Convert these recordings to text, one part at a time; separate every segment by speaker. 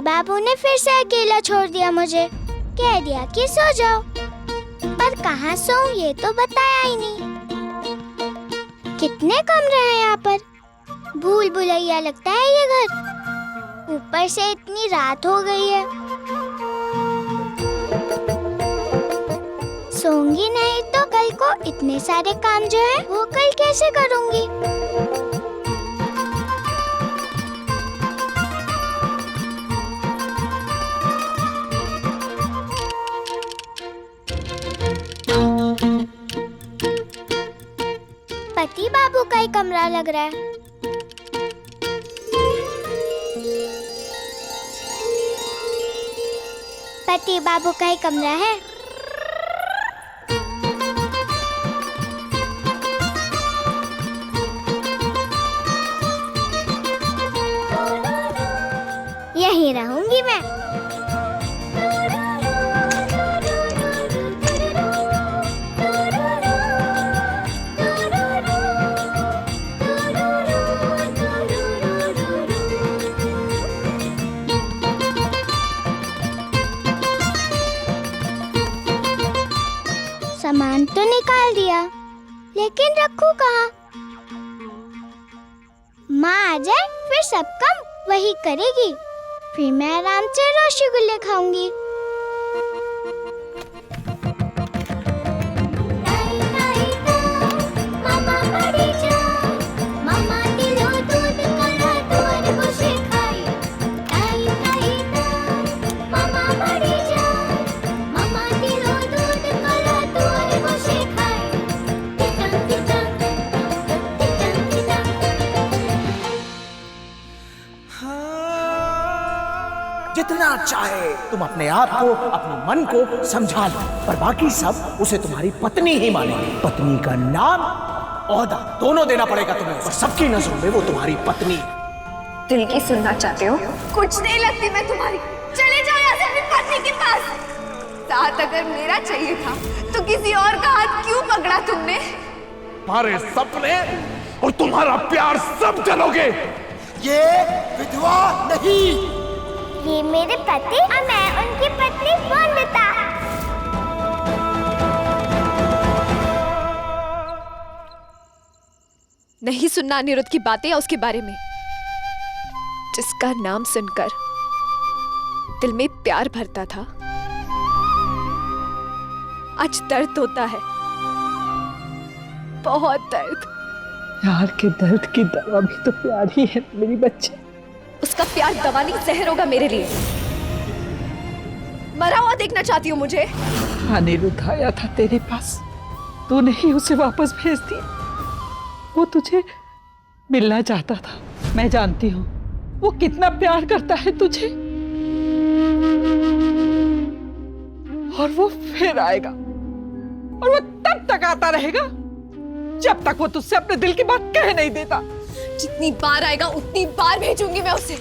Speaker 1: पति बाबू ने फिर से अकेला छोड़ दिया मुझे। कह दिया कि सो जाओ, पर कहाँ सोऊं ये तो बताया ही नहीं। कितने कमरे हैं यहाँ पर, भूल भुलैया लगता है ये घर। ऊपर से इतनी रात हो गई है। सोऊंगी नहीं तो कल को इतने सारे काम जो है वो कल कैसे करूंगी। पति बाबू का ही कमरा लग रहा है। पति बाबू का ही कमरा है। यहीं रहूंगी मैं। सामान तो निकाल दिया, लेकिन रखूं कहाँ? माँ आ जाए फिर सब काम वही करेगी, फिर मैं आराम से रसगुल्ले खाऊंगी।
Speaker 2: जितना चाहे तुम अपने आप को, अपने मन को समझा लो, पर बाकी सब उसे तुम्हारी पत्नी ही मानेगी। पत्नी का नाम, ओहदा दोनों देना पड़ेगा तुम्हें, पर सबकी नजरों में वो तुम्हारी पत्नी।
Speaker 3: दिल की सुनना चाहते हो? कुछ नहीं लगती मैं तुम्हारी। चले जाओ यहाँ से अपनी पत्नी के पास। साथ अगर मेरा चाहिए था तो किसी और का हाथ क्यों पकड़ा तुमने?
Speaker 4: तुम्हारे सपने और तुम्हारा प्यार सब जलोगे।
Speaker 2: ये विधवा नहीं,
Speaker 1: ये मेरे पति और मैं उनकी पत्नी वंदिता।
Speaker 3: नहीं सुनना अनिरुद्ध की बातें या उसके बारे में, जिसका नाम सुनकर दिल में प्यार भरता था, आज दर्द होता है, बहुत दर्द।
Speaker 5: प्यार के दर्द की दवा भी तो प्यार ही है मेरी बच्ची।
Speaker 3: उसका प्यार दवा नहीं जहर होगा मेरे लिए। मरा हुआ देखना चाहती हूँ मुझे?
Speaker 5: अनिरुद्ध आया था तेरे पास, तूने ही उसे वापस भेज दिया। वो तुझे मिलना चाहता था, मैं जानती हूँ वो कितना प्यार करता है तुझे। और वो फिर आएगा, और वो तब तक आता रहेगा जब तक वो तुझसे अपने दिल की बात कह नहीं देता।
Speaker 3: जितनी बार आएगा उतनी बार भेजूंगी मैं उसे।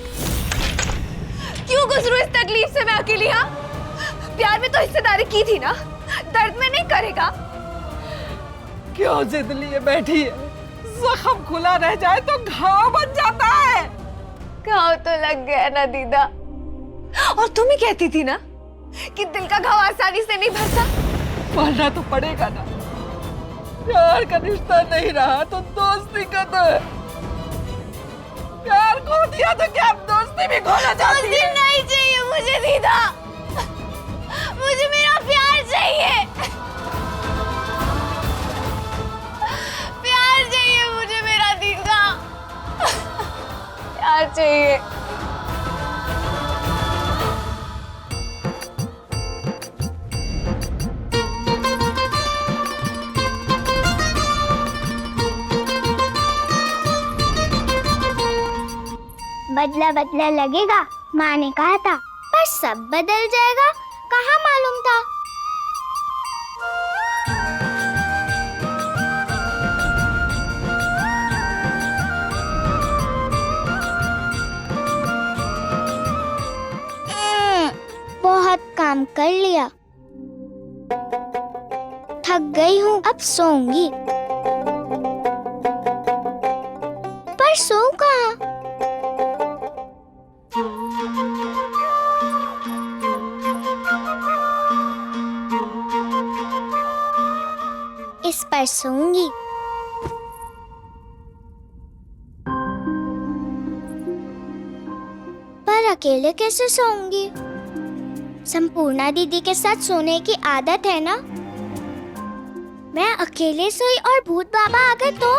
Speaker 3: क्यों गुजरूं इस तकलीफ से मैं अकेली? हाँ, प्यार में तो हिस्सेदारी की थी ना, दर्द में नहीं करेगा।
Speaker 5: क्यों जिद लिए बैठी है? जख्म खुला रह जाए तो घाव बन जाता है।
Speaker 3: घाव तो लग गया ना दीदा, और तुम ही कहती थी ना कि दिल का घाव आसानी से नहीं भरता।
Speaker 5: भरना तो पड़ेगा ना, प्यार का रिश्ता नहीं रहा तो दोस्ती का तो है। प्यार खो दिया तो क्या दोस्ती भी खोना चाहती है?
Speaker 3: दोस्ती नहीं चाहिए मुझे दीदा, मुझे मेरा प्यार चाहिए। प्यार चाहिए मुझे मेरा दीदा, प्यार चाहिए।
Speaker 1: बदला बदला लगेगा, माँ ने कहा था, पर सब बदल जाएगा कहाँ मालूम था। बहुत काम कर लिया, थक गई हूँ, अब सोऊंगी। पर सोऊं कहाँ? कर सोऊंगी। पर अकेले कैसे सोऊंगी? संपूर्णा दीदी के साथ सोने की आदत है ना। मैं अकेले सोई और भूत बाबा आ गए तो?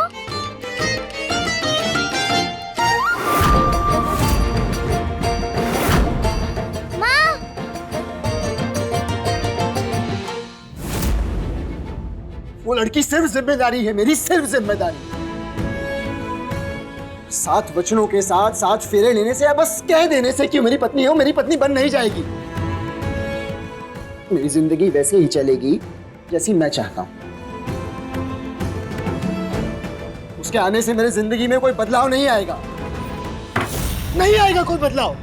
Speaker 1: माँ!
Speaker 6: वो लड़की सिर्फ जिम्मेदारी है मेरी, सिर्फ जिम्मेदारी। 7 वचनों के साथ 7 फेरे लेने से या बस कह देने से कि मेरी पत्नी हो, मेरी पत्नी बन नहीं जाएगी। मेरी जिंदगी वैसे ही चलेगी जैसी मैं चाहता हूं। उसके आने से मेरी जिंदगी में कोई बदलाव नहीं आएगा, नहीं आएगा कोई बदलाव।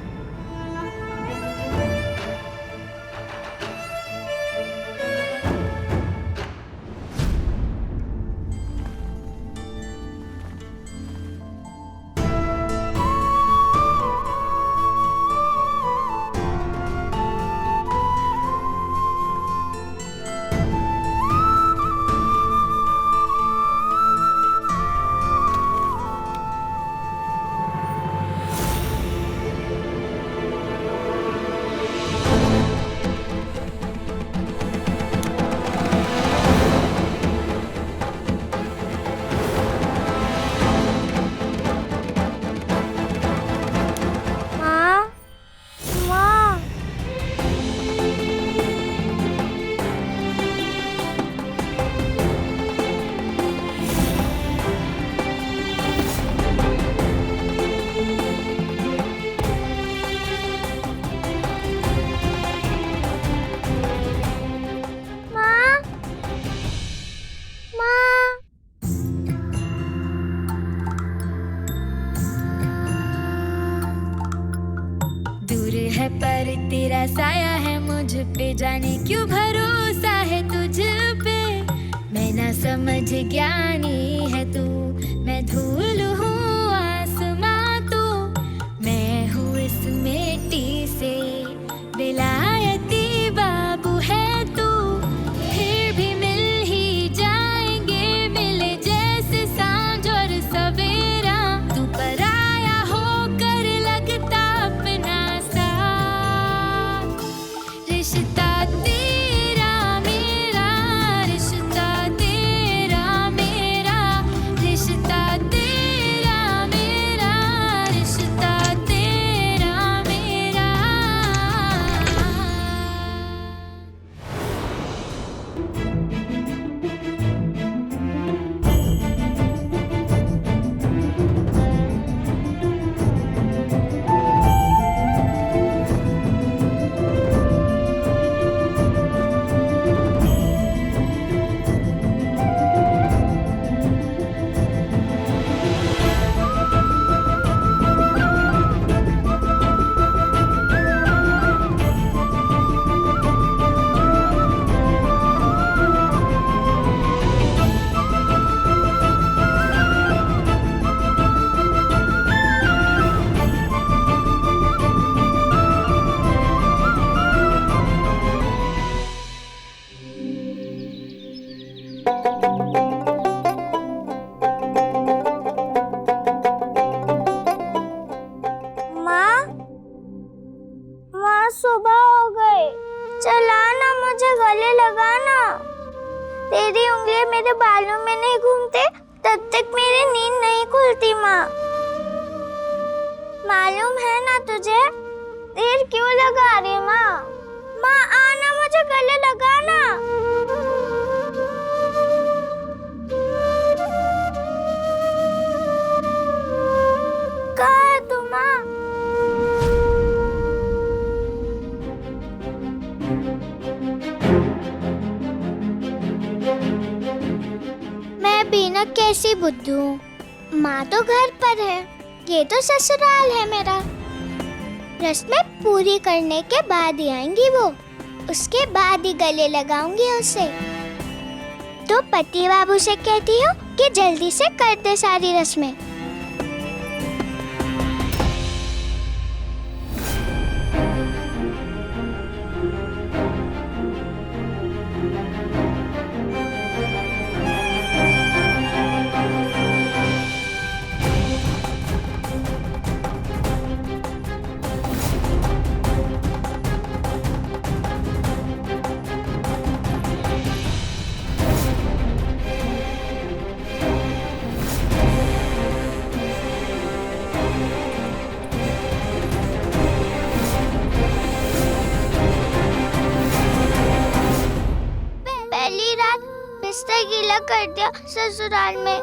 Speaker 7: है पर तेरा साया है मुझ पे, जाने क्यों भरोसा है तुझ पे। मैं ना समझ ज्ञानी है तू, मैं धूल हूँ आसमां तू। मैं हूँ इस मिट्टी से विलायती बाबू है तू। फिर भी मिल ही जाएंगे, मिले जैसे सांझ और सवेरा। तू पराया होकर लगता अपना सा, रिश्ता तेरा मेरा, रिश्ता तेरा मेरा, रिश्ता तेरा मेरा, रिश्ता तेरा मेरा।
Speaker 1: माँ सुबह हो गई, चलाना मुझे गले लगाना। तेरी उंगलियां मेरे बालों में नहीं घूमते तब तक मेरी नींद नहीं खुलती। माँ मालूम है ना तुझे, देर क्यों लगा रही माँ? माँ आना, मुझे गले लगाना। कहाँ है तू माँ? मैं बीना कैसी बुद्धू हूँ, माँ तो घर पर है, ये तो ससुराल है मेरा। रस्में पूरी करने के बाद ही आएंगी वो, उसके बाद ही गले लगाऊंगी उसे। तो पति बाबू से कहती हूँ कि जल्दी से कर दे सारी रस्में। बिस्तर गीला कर दिया ससुराल में।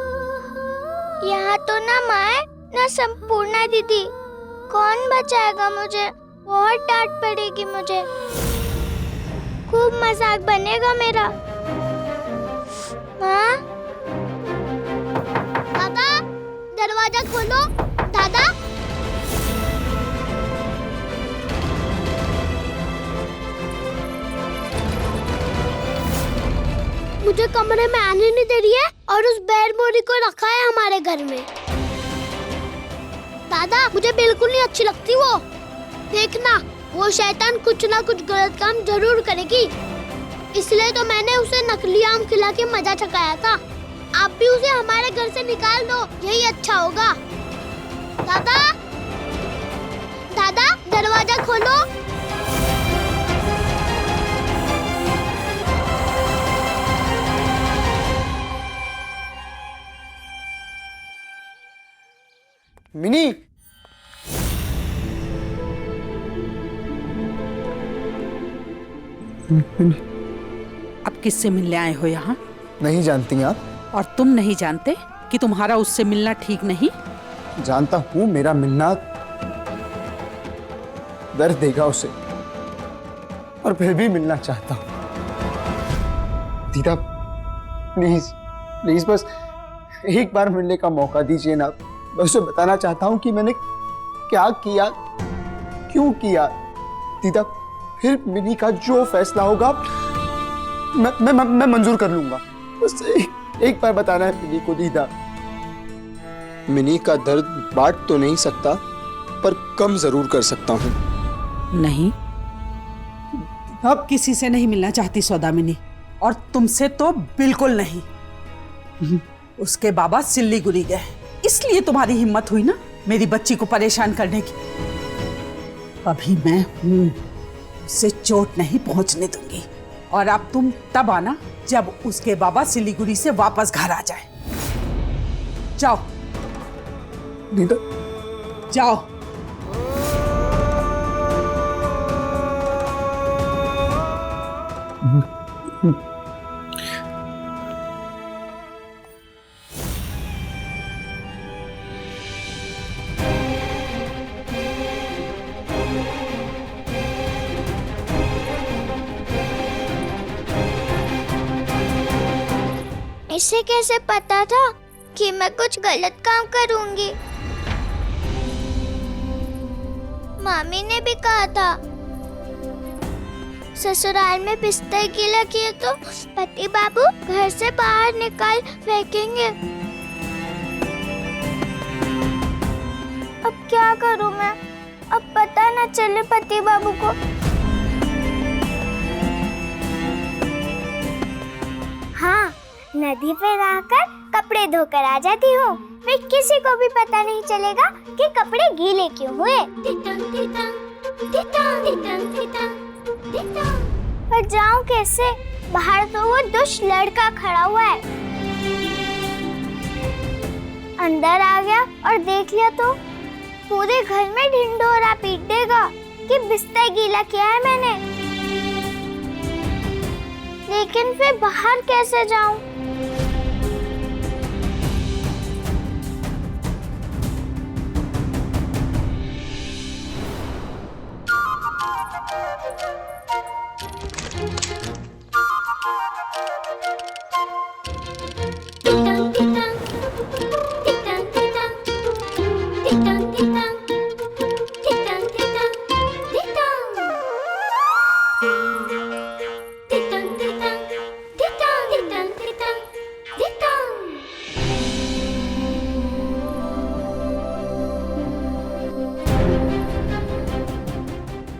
Speaker 1: यहाँ तो ना माँ ना संपूर्णा दीदी, कौन बचाएगा मुझे? बहुत डांट पड़ेगी मुझे, खूब मजाक बनेगा मेरा। माँ, दादा दरवाजा खोलो। दादा, मुझे कमरे में आने नहीं दे रही है और उस बैर बोरी को रखा है हमारे घर में। दादा, मुझे बिल्कुल नहीं अच्छी लगती वो। देखना, वो शैतान कुछ ना कुछ गलत काम जरूर करेगी, इसलिए तो मैंने उसे नकली आम खिला के मजा चखाया था। आप भी उसे हमारे घर से निकाल दो, यही अच्छा होगा। दादा, दादा दरवाजा खोलो।
Speaker 6: मिनी,
Speaker 5: अब किससे मिलने आए हो यहाँ?
Speaker 6: नहीं जानती आप?
Speaker 5: और तुम नहीं जानते कि तुम्हारा उससे मिलना ठीक नहीं?
Speaker 6: जानता हूँ, मेरा मिलना दर्द देगा उसे, और फिर भी मिलना चाहता हूँ। दीदा प्लीज प्लीज बस एक बार मिलने का मौका दीजिए ना। मैं उसे बताना चाहता हूँ कि मैंने क्या किया, क्यों किया। दीदा, फिर मिनी का जो फैसला होगा मैं मंजूर कर लूंगा। बस एक बार बताना है मिनी को। दीदा, मिनी का दर्द बांट तो नहीं सकता, पर कम जरूर कर सकता हूँ।
Speaker 5: नहीं, अब किसी से नहीं मिलना चाहती सौदामिनी, और तुमसे तो बिल्कुल नहीं। उसके बाबा सिल्लीगुड़ी गए, इसलिए तुम्हारी हिम्मत हुई ना मेरी बच्ची को परेशान करने की। अभी मैं हूं, उसे चोट नहीं पहुंचने दूंगी। और अब तुम तब आना जब उसके बाबा सिलीगुड़ी से वापस घर आ जाए। जाओ
Speaker 6: दीदा,
Speaker 5: जाओ।
Speaker 1: इसे कैसे पता था कि मैं कुछ गलत काम करूंगी? मामी ने भी कहा था ससुराल में बिस्तर गीला किए तो पति बाबू घर से बाहर निकाल फेंकेंगे। अब क्या करूं मैं? अब पता न चले पति बाबू को। हाँ, नदी पे नहाकर कपड़े धोकर आ जाती हूँ, फिर किसी को भी पता नहीं चलेगा कि कपड़े गीले क्यों हुए। पर जाऊँ कैसे? बाहर तो वो दुष्ट लड़का खड़ा हुआ है। अंदर आ गया और देख लिया तो पूरे घर में ढिंढोरा पीट देगा कि बिस्तर गीला किया है मैंने। लेकिन फिर बाहर कैसे जाऊं?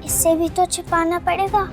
Speaker 1: इसे भी तो छिपाना पड़ेगा।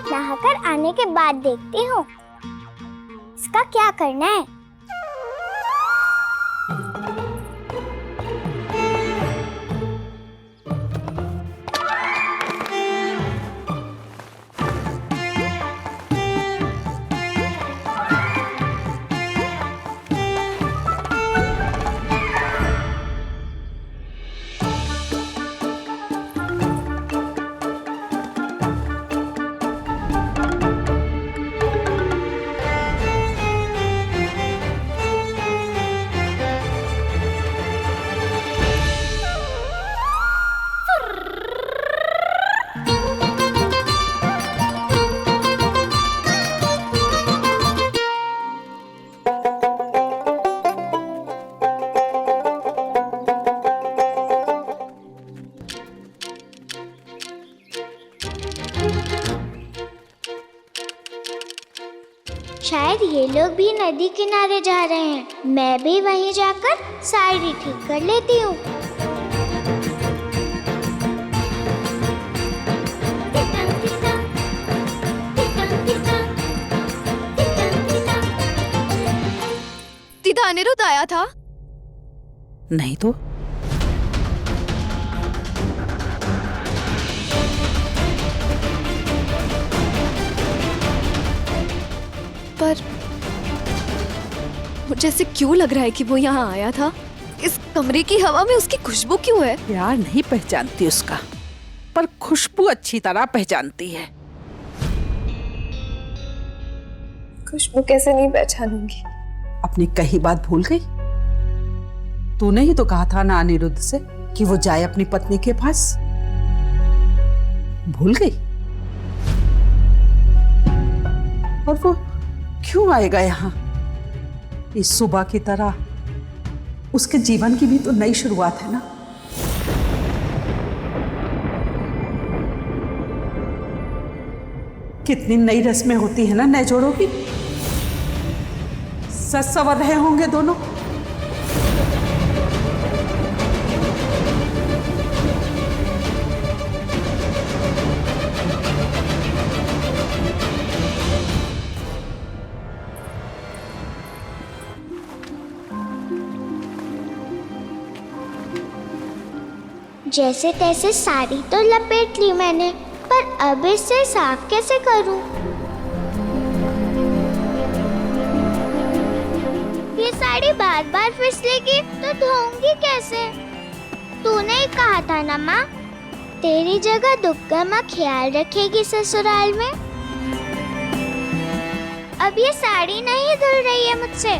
Speaker 1: नहाकर आने के बाद देखती हूँ इसका क्या करना है? शायद ये लोग भी नदी किनारे जा रहे हैं। मैं भी वहीं जाकर साड़ी ठीक कर लेती हूँ।
Speaker 3: दीदा अनिरुद्ध आया था?
Speaker 5: नहीं तो
Speaker 3: पर मुझे ऐसे क्यों लग रहा है कि वो यहाँ आया था? इस कमरे की हवा में उसकी खुशबू क्यों है?
Speaker 5: प्यार नहीं पहचानती उसका, पर खुशबू अच्छी तरह पहचानती है।
Speaker 3: खुशबू कैसे नहीं पहचानूंगी?
Speaker 5: अपनी कही बात भूल गई? तूने ही तो कहा था ना अनिरुद्ध से कि वो जाए अपनी पत्नी के पास। भूल गई? और वो क्यों आएगा यहाँ? इस सुबह की तरह उसके जीवन की भी तो नई शुरुआत है ना। कितनी नई रस्में होती है ना नए जोड़ों की। सच संवर रहे होंगे दोनों।
Speaker 1: जैसे तैसे साड़ी तो लपेट ली मैंने, पर अब इसे साफ कैसे करूं? ये साड़ी बार बार फिसलेगी तो धोऊंगी कैसे? तूने ही कहा था ना माँ, तेरी जगह दुग्गा माँ ख्याल रखेगी ससुराल में। अब ये साड़ी नहीं धुल रही है मुझसे।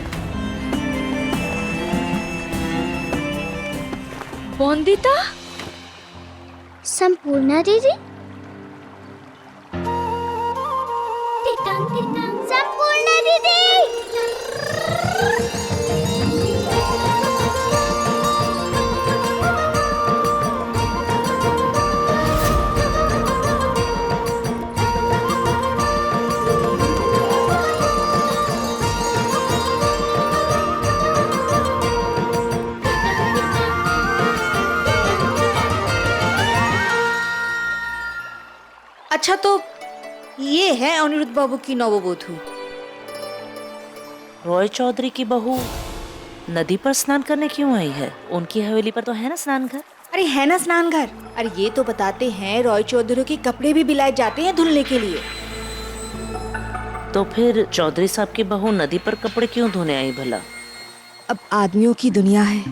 Speaker 3: वंदिता?
Speaker 1: संपूर्णा दीदी? संपूर्णा दीदी!
Speaker 8: अच्छा, तो ये है अनिरुद्ध बाबू की नववधू।
Speaker 9: रॉय चौधरी की बहू नदी पर स्नान करने क्यों आई है? उनकी हवेली पर तो है ना स्नान घर।
Speaker 8: अरे है ना स्नान घर। अरे ये तो बताते हैं रॉय चौधरी के कपड़े भी बिलाए जाते हैं धुलने के लिए।
Speaker 9: तो फिर चौधरी साहब की बहू नदी पर कपड़े क्यों धोने आई भला?
Speaker 8: अब आदमियों की दुनिया है।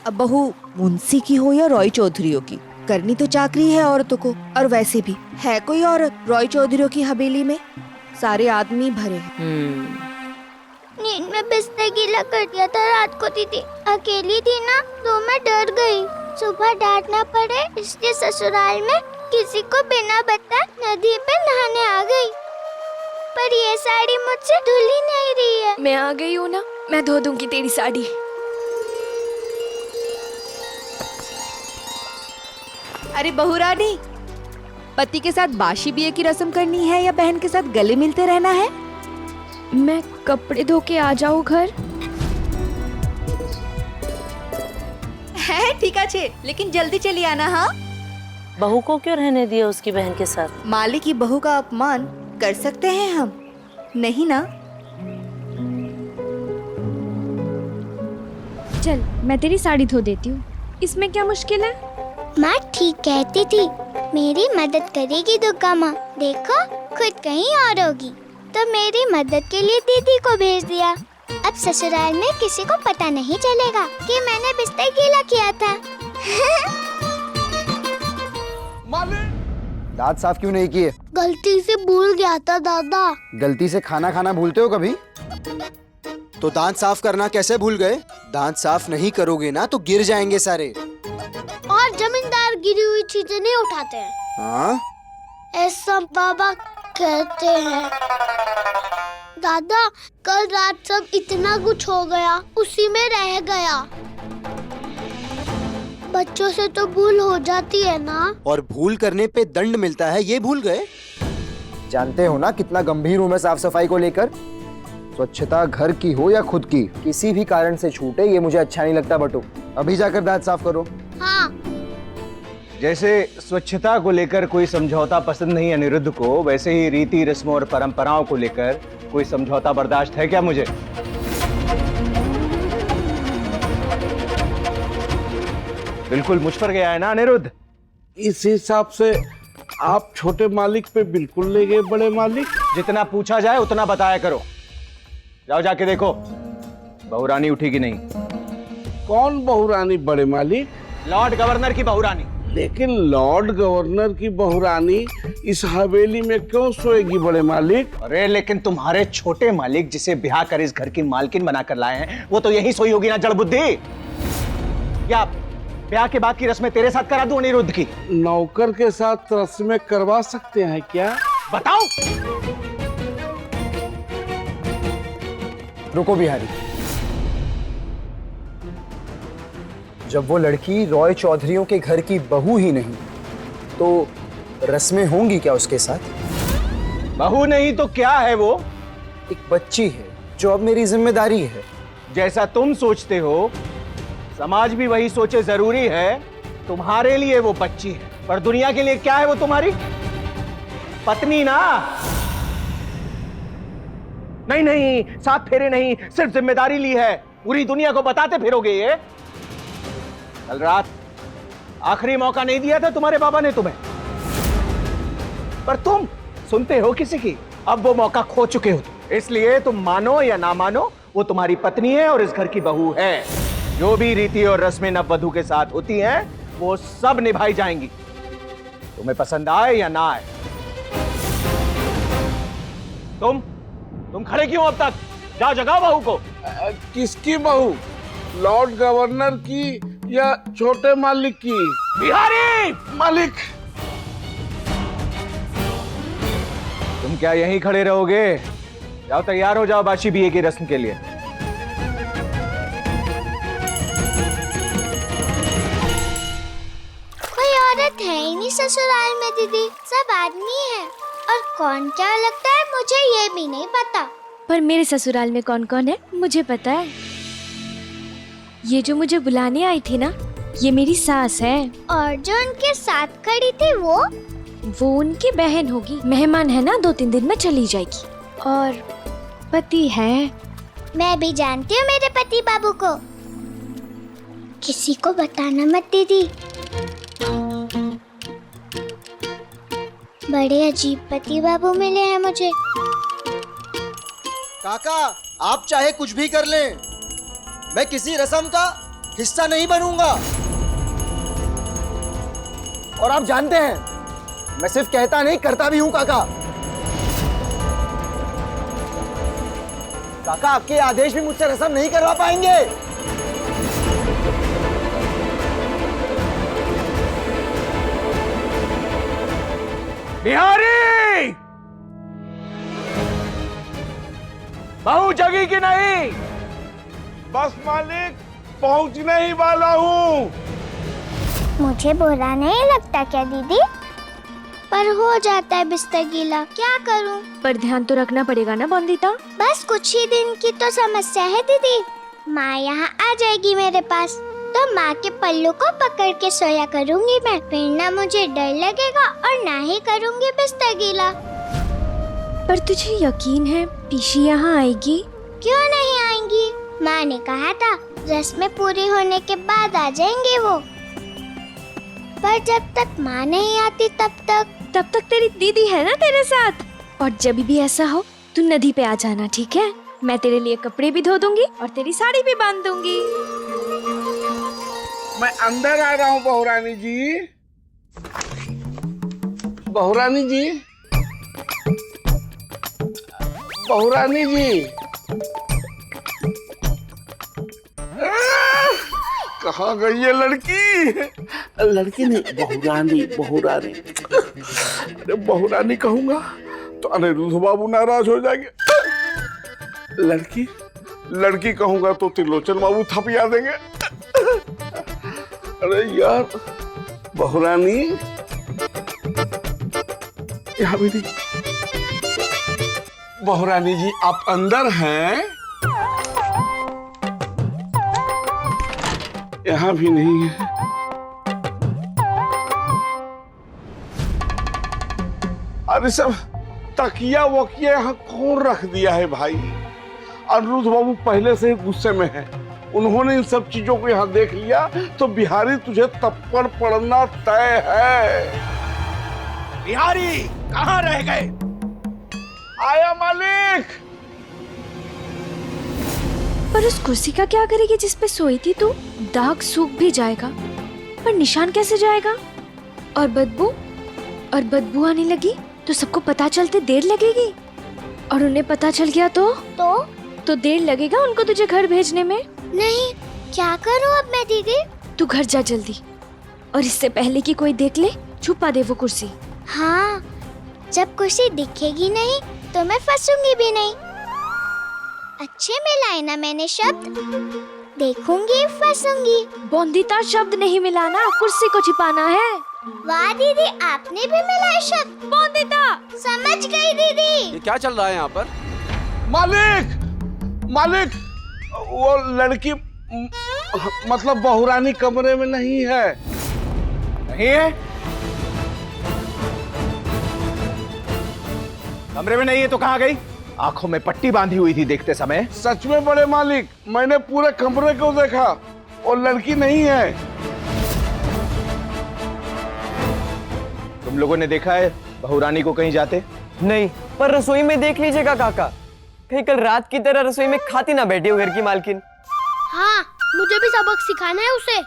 Speaker 8: अब बहू मुंशी की हो या रॉय चौधरियों की, करनी तो चाकरी है औरतों को। और वैसे भी है कोई औरत रॉय चौधरियों की हवेली में? सारे आदमी भरे हैं।
Speaker 1: नींद में बिस्तर गीला कर दिया था रात को दीदी। अकेली थी ना तो मैं डर गई। सुबह डांटना पड़े इसलिए ससुराल में किसी को बिना बताए नदी पे नहाने आ गई। पर ये साड़ी मुझसे धुल ही नहीं रही है।
Speaker 3: मैं आ गई हूँ ना, मैं धो दूंगी तेरी साड़ी।
Speaker 8: अरे बहू रानी, पति के साथ बाशी बिये की रस्म करनी है या बहन के साथ गले मिलते रहना है?
Speaker 3: मैं कपड़े धो के आ जाऊँ घर?
Speaker 8: है ठीक है, लेकिन जल्दी चली आना। हाँ,
Speaker 9: बहू को क्यों रहने दिया उसकी बहन के साथ?
Speaker 8: माली की बहू का अपमान कर सकते हैं हम? नहीं ना?
Speaker 7: चल मैं तेरी साड़ी धो देती हूँ, इसमें क्या मुश्किल है?
Speaker 1: माँ ठीक कहती थी, मेरी मदद करेगी दुर्गा माँ। देखो खुद कहीं और होगी, तो मेरी मदद के लिए दीदी को भेज दिया। अब ससुराल में किसी को पता नहीं चलेगा कि मैंने बिस्तर गीला किया था।
Speaker 6: दांत साफ क्यों नहीं किए?
Speaker 1: गलती से भूल गया था दादा।
Speaker 6: गलती से खाना खाना भूलते हो कभी? तो दांत साफ करना कैसे भूल गए? दांत साफ नहीं करोगे ना तो गिर जाएंगे सारे।
Speaker 1: और जमींदार गिरी हुई चीजें नहीं उठाते हैं।
Speaker 6: हाँ?
Speaker 1: ऐसा बाबा कहते हैं। दादा कल रात सब इतना कुछ हो गया, उसी में रह गया। बच्चों से तो भूल हो जाती है ना।
Speaker 6: और भूल करने पे दंड मिलता है, ये भूल गए? जानते हो ना कितना गंभीर हूँ मैं साफ सफाई को लेकर। स्वच्छता घर की हो या खुद की, किसी भी कारण से छूटे ये मुझे अच्छा नहीं लगता। बटू अभी जाकर दांत साफ करो।
Speaker 1: हाँ।
Speaker 10: जैसे स्वच्छता को लेकर कोई समझौता पसंद नहीं अनिरुद्ध को, वैसे ही रीति रस्मों और परंपराओं को लेकर कोई समझौता बर्दाश्त है क्या मुझे? बिल्कुल मुझ पर गया है ना अनिरुद्ध?
Speaker 4: इस हिसाब से आप छोटे मालिक पे बिल्कुल ले गए बड़े मालिक।
Speaker 10: जितना पूछा जाए उतना बताया करो। जाओ जाके देखो बहुरानी उठी कि नहीं।
Speaker 4: कौन बहुरानी बड़े मालिक?
Speaker 10: लॉर्ड गवर्नर की बहुरानी।
Speaker 4: लेकिन लॉर्ड गवर्नर की बहुरानी इस हवेली में क्यों सोएगी बड़े मालिक?
Speaker 10: अरे लेकिन तुम्हारे छोटे मालिक जिसे ब्याह कर इस घर की मालकिन बनाकर लाए हैं, वो तो यही सोई होगी ना जड़ बुद्धि। क्या ब्याह के बाद की रस्में तेरे साथ करा दूं अनिरुद्ध की?
Speaker 4: नौकर के साथ रस्में करवा सकते हैं क्या?
Speaker 10: बताओ।
Speaker 6: रुको बिहारी, जब वो लड़की रॉय चौधरियों के घर की बहू ही नहीं तो रस्में होंगी क्या उसके साथ?
Speaker 10: बहू नहीं तो क्या है वो?
Speaker 6: एक बच्ची है जो अब मेरी जिम्मेदारी है।
Speaker 10: जैसा तुम सोचते हो समाज भी वही सोचे जरूरी है। तुम्हारे लिए वो बच्ची है, पर दुनिया के लिए क्या है वो? तुम्हारी पत्नी ना। नहीं नहीं, 7 फेरे नहीं, सिर्फ जिम्मेदारी ली है। पूरी दुनिया को बताते फिरोगे ये। कल रात आखिरी मौका नहीं दिया था तुम्हारे बाबा ने तुम्हें, पर तुम सुनते हो किसी की? अब वो मौका खो चुके हो। इसलिए तुम मानो या ना मानो, वो तुम्हारी पत्नी है और इस घर की बहू है। जो भी रीति और रस्में नववधू के साथ होती हैं, वो सब निभाई जाएंगी, तुम्हें पसंद आए या ना आए। तुम खड़े क्यों अब तक? जा जगाओ बहू को।
Speaker 4: किसकी बहू? लॉर्ड गवर्नर की या छोटे मालिक की?
Speaker 10: बिहारी!
Speaker 4: मालिक!
Speaker 10: तुम क्या यहीं खड़े रहोगे? जाओ तैयार हो जाओ बाशी बीए की रस्म के लिए।
Speaker 1: कोई औरत है ही नहीं ससुराल में दीदी, सब आदमी है। और कौन क्या लगता है मुझे ये भी नहीं पता।
Speaker 7: पर मेरे ससुराल में कौन कौन है मुझे पता है। ये जो मुझे बुलाने आई थी ना, ये मेरी सास है।
Speaker 1: और जो उनके साथ खड़ी थी वो
Speaker 7: उनकी बहन होगी। मेहमान है ना, 2-3 दिन में चली जाएगी। और पति है।
Speaker 1: मैं भी जानती हूँ मेरे पति बाबू को। किसी को बताना मत दीदी। बड़े अजीब पति बाबू मिले हैं मुझे।
Speaker 6: काका आप चाहे कुछ भी कर लें, मैं किसी रस्म का हिस्सा नहीं बनूंगा। और आप जानते हैं मैं सिर्फ कहता नहीं करता भी हूं काका। काका आपके आदेश भी मुझसे रस्म नहीं करवा पाएंगे।
Speaker 10: बिहारी! बहू जगी कि नहीं?
Speaker 4: बस मालिक, पहुंचने ही वाला हूँ।
Speaker 1: मुझे बुरा नहीं लगता क्या दीदी? पर हो जाता है बिस्तर गीला, क्या करूं?
Speaker 7: पर ध्यान तो रखना पड़ेगा ना बंदिता।
Speaker 1: बस कुछ ही दिन की तो समस्या है दीदी। माँ यहाँ आ जाएगी मेरे पास, तो माँ के पल्लू को पकड़ के सोया करूंगी मैं। फिर ना मुझे डर लगेगा और ना ही करूंगी बिस्तर गीला।
Speaker 7: पर तुझे यकीन है पीशी यहाँ आएगी?
Speaker 1: क्यों नहीं आएंगी? माँ ने कहा था रस्में पूरी होने के बाद आ जाएंगे वो। पर जब तक माँ नहीं आती तब तक तेरी दीदी है ना तेरे साथ। और जब भी ऐसा हो तू नदी पे आ जाना, ठीक है? मैं तेरे लिए कपड़े भी धो दूंगी और तेरी साड़ी भी बांध दूंगी।
Speaker 4: मैं अंदर आ रहा हूँ बहुरानी जी। बहुरानी जी, बहुरानी जी, कहाँ गई ये लड़की? लड़की नहीं, बहुरानी, बहुरानी। अरे बहुरानी कहूंगा तो अनिरुद्ध बाबू नाराज हो जाएंगे। लड़की, लड़की कहूंगा तो त्रिलोचन बाबू थपिया देंगे। अरे यार, बहुरानी यहाँ भी नहीं। बहुरानी जी आप अंदर हैं? यहाँ भी नहीं है। अरे सब तकिया वकिया यहाँ कौन रख दिया है भाई? अनिरुद्ध बाबू पहले से ही गुस्से में है। उन्होंने इन सब चीजों को यहाँ देख लिया तो बिहारी तुझे तप्पड़ पड़ना तय है।
Speaker 10: बिहारी कहाँ रह गए?
Speaker 4: आया मालिक।
Speaker 3: पर उस कुर्सी का क्या करेगी जिस पे सोई थी तू? दाग सूख भी जाएगा पर निशान कैसे जाएगा? और बदबू आने लगी तो सबको पता चलते देर लगेगी। और उन्हें पता चल गया तो देर लगेगा उनको तुझे घर भेजने में।
Speaker 1: नहीं, क्या करूं अब मैं दीदी?
Speaker 3: तू घर जा जल्दी, और इससे पहले कि कोई देख ले छुपा दे वो कुर्सी।
Speaker 1: हाँ, जब कुर्सी दिखेगी नहीं तो मैं फंसूंगी भी नहीं। अच्छे मिलाए ना मैंने शब्द? देखूंगी फंसूंगी।
Speaker 3: बोंदीता शब्द नहीं मिलाना, कुर्सी को छिपाना है।
Speaker 1: वाह दीदी, आपने भी मिलाए शब्द।
Speaker 3: बोंदीता
Speaker 1: समझ गई दीदी।
Speaker 10: ये क्या चल रहा है यहाँ पर?
Speaker 4: मालिक, मालिक, वो लड़की मतलब बहुरानी कमरे में नहीं है।
Speaker 10: नहीं है? कमरे में नहीं है तो कहाँ गई? आंखों में पट्टी बांधी हुई थी देखते समय।
Speaker 4: सच में बड़े मालिक, मैंने पूरे कमरे को देखा और लड़की नहीं है।
Speaker 10: तुम लोगों ने देखा है बहुरानी को कहीं जाते?
Speaker 11: नहीं, पर रसोई में देख लीजिएगा काका, कहीं कल रात की तरह रसोई में खाती ना बैठी हो घर की मालकिन।
Speaker 1: हाँ, मुझे भी सबक सिखाना है उसे।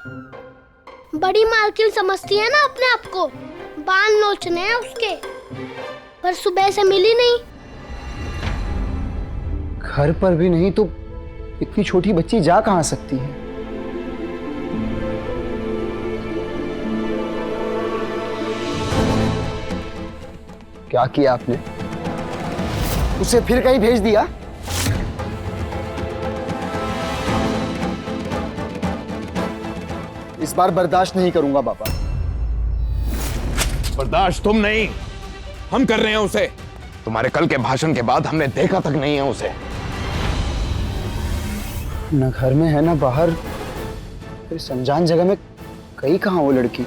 Speaker 1: बड़ी मालकिन समझती है ना अपने आप को। बाल नोचने हैं उसके, पर सुबह से मिली नहीं।
Speaker 6: घर पर भी नहीं तो इतनी छोटी बच्ची जा कहां सकती है? क्या किया आपने? उसे फिर कहीं भेज दिया? इस बार बर्दाश्त नहीं करूंगा पापा।
Speaker 10: बर्दाश्त तुम नहीं, हम कर रहे हैं उसे। तुम्हारे कल के भाषण के बाद हमने देखा तक नहीं है उसे।
Speaker 6: न घर में है ना बाहर, फिर समझान जगह में कहीं कहां वो लड़की?